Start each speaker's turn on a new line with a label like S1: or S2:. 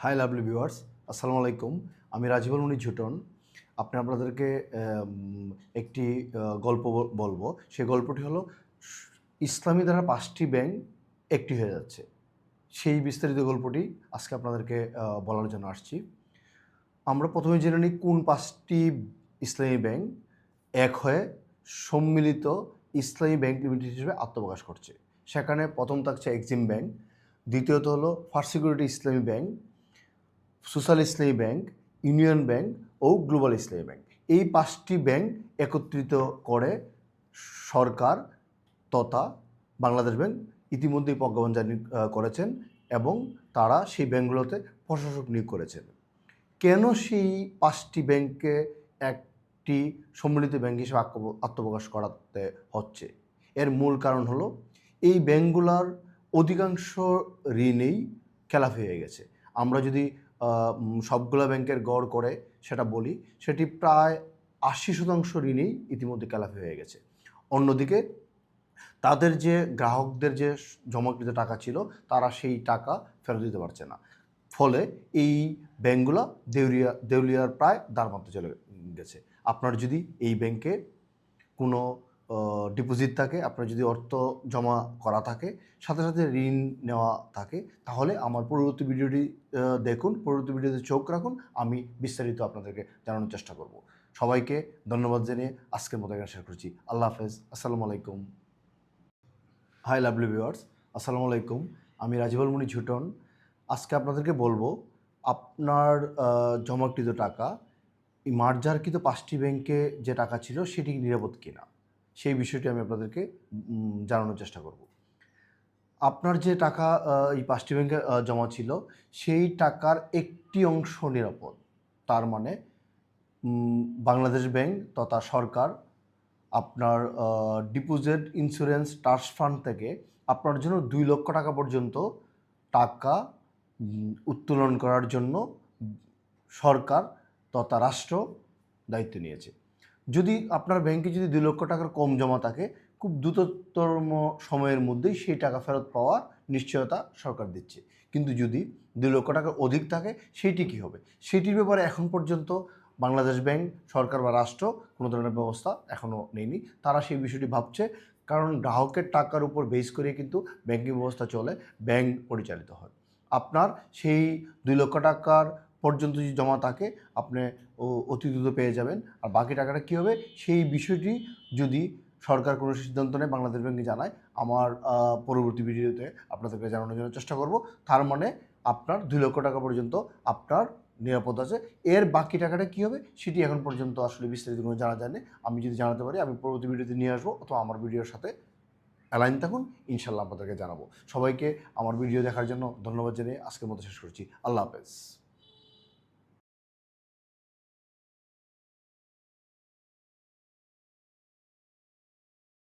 S1: High lovely viewers, আসসালামু আলাইকুম। আমি রাজিবুল মুনির ঝুটন। আপনাদেরকে একটি গল্প বলবো। সেই গল্পটি হলো ইসলামী ধারা ৫টি ব্যাংক একটি হয়ে যাচ্ছে। সেই বিস্তারিত গল্পটি আজকে আপনাদেরকে বলার জন্য আসছি। আমরা প্রথমে জেনে নিই কোন ৫টি ইসলামী ব্যাংক এক হয়ে সম্মিলিত ইসলামী ব্যাংক লিমিটেড হিসেবে আত্মপ্রকাশ করছে। সেখানে প্রথম থাকছে এক্সিম ব্যাংক, দ্বিতীয়ত হলো ফার্স্ট সিকিউরিটি ইসলামী ব্যাংক, সোশ্যাল ইসলামী ব্যাংক, ইউনিয়ন ব্যাংক ও গ্লোবাল ইসলামী ব্যাংক। এই ৫টি ব্যাংক একত্রিত করে সরকার তথা বাংলাদেশ ব্যাংক ইতিমধ্যেই প্রজ্ঞাপন জারি করেছেন এবং তারা সেই ব্যাংকগুলোতে প্রশাসক নিয়োগ করেছেন। কেন সেই ৫টি ব্যাংককে একটি সম্মিলিত ব্যাংক হিসেবে আত্মপ্রকাশ করাতে হচ্ছে? এর মূল কারণ হলো এই ব্যাংকগুলোর অধিকাংশ ঋণেই খেলাপি হয়ে গেছে। আমরা যদি সবগুলা ব্যাংকের গড় করে সেটা বলি, সেটি প্রায় ৮০% ঋণেই ইতিমধ্যে খেলাপি হয়ে গেছে। অন্যদিকে তাদের যে গ্রাহকদের যে জমাকৃত টাকা ছিল, তারা সেই টাকা ফেরত দিতে পারছে না। ফলে এই ব্যাংকগুলো দেউলিয়ার প্রায় দ্বারপ্রান্তে চলে গেছে। আপনার যদি এই ব্যাংকে কোনো ডিপোজিট থাকে, আপনার যদি অর্থ জমা করা থাকে, সাথে সাথে ঋণ নেওয়া থাকে, তাহলে আমার পরবর্তী ভিডিওটি দেখুন, পরবর্তী ভিডিওতে চোখ রাখুন। আমি বিস্তারিত আপনাদেরকে জানানোর চেষ্টা করব। সবাইকে ধন্যবাদ জানিয়ে আজকের মতো এখানে শেয়ার করছি। আল্লাহ হাফেজ, আসসালামু আলাইকুম। হাই লাভলি ভিউয়ার্স, আসসালামু আলাইকুম। আমি রাজিবুল মুনির ঝুটন। আজকে আপনাদেরকে বলবো আপনার জমাকৃত টাকা এই মার্জারকৃত ৫টি ব্যাংকে যে টাকা ছিল সেটি নিরাপদ কিনা, সেই বিষয়টি আমি আপনাদেরকে জানানোর চেষ্টা করব। আপনার যে টাকা এই ৫টি ব্যাংকে জমা ছিল, সেই টাকার একটি অংশ নিরাপদ। তার মানে বাংলাদেশ ব্যাংক তথা সরকার আপনার ডিপোজিট ইন্স্যুরেন্স ট্রাস্ট ফান্ড থেকে আপনার জন্য ২ লক্ষ টাকা পর্যন্ত টাকা উত্তোলন করার জন্য সরকার তথা রাষ্ট্র দায়িত্ব নিয়েছে। যদি আপনার ব্যাংকে যদি ২ লক্ষ টাকার কম জমা থাকে, খুব দ্রুততম সময়ের মধ্যেই সেই টাকা ফেরত পাওয়ার নিশ্চয়তা সরকার দিচ্ছে। কিন্তু যদি ২ লক্ষ টাকার অধিক থাকে, সেইটি কী হবে? সেটির ব্যাপারে এখন পর্যন্ত বাংলাদেশ ব্যাংক, সরকার বা রাষ্ট্র কোনো ধরনের ব্যবস্থা এখনও নেয়নি। তারা সেই বিষয়টি ভাবছে, কারণ গ্রাহকের টাকার উপর বেস করে কিন্তু ব্যাংকিং ব্যবস্থা চলে, ব্যাংক পরিচালিত হয়। আপনার সেই ২ লক্ষ টাকার পর্যন্ত যদি জমা থাকে, আপনি অতি দ্রুত পেয়ে যাবেন। আর বাকি টাকাটা কী হবে, সেই বিষয়টি যদি সরকার কোনো সিদ্ধান্ত নেয়, বাংলাদেশ ব্যাংকে জানায়, আমার পরবর্তী ভিডিওতে আপনাদেরকে জানানোর জন্য চেষ্টা করব। তার মানে আপনার ২ লক্ষ টাকা পর্যন্ত আপনার নিরাপদ আছে। এর বাকি টাকাটা কী হবে, সেটি এখন পর্যন্ত আসলে বিস্তারিত কোনো জানা যায়নি। আমি যদি জানাতে পারি, আমি পরবর্তী ভিডিওতে নিয়ে আসবো, অথবা আমার ভিডিওর সাথে অ্যালাইন থাকুন, ইনশাল্লাহ আপনাদেরকে জানাবো। সবাইকে আমার ভিডিও দেখার জন্য ধন্যবাদ জানিয়ে আজকের মতো শেষ করছি। আল্লাহ হাফেজ।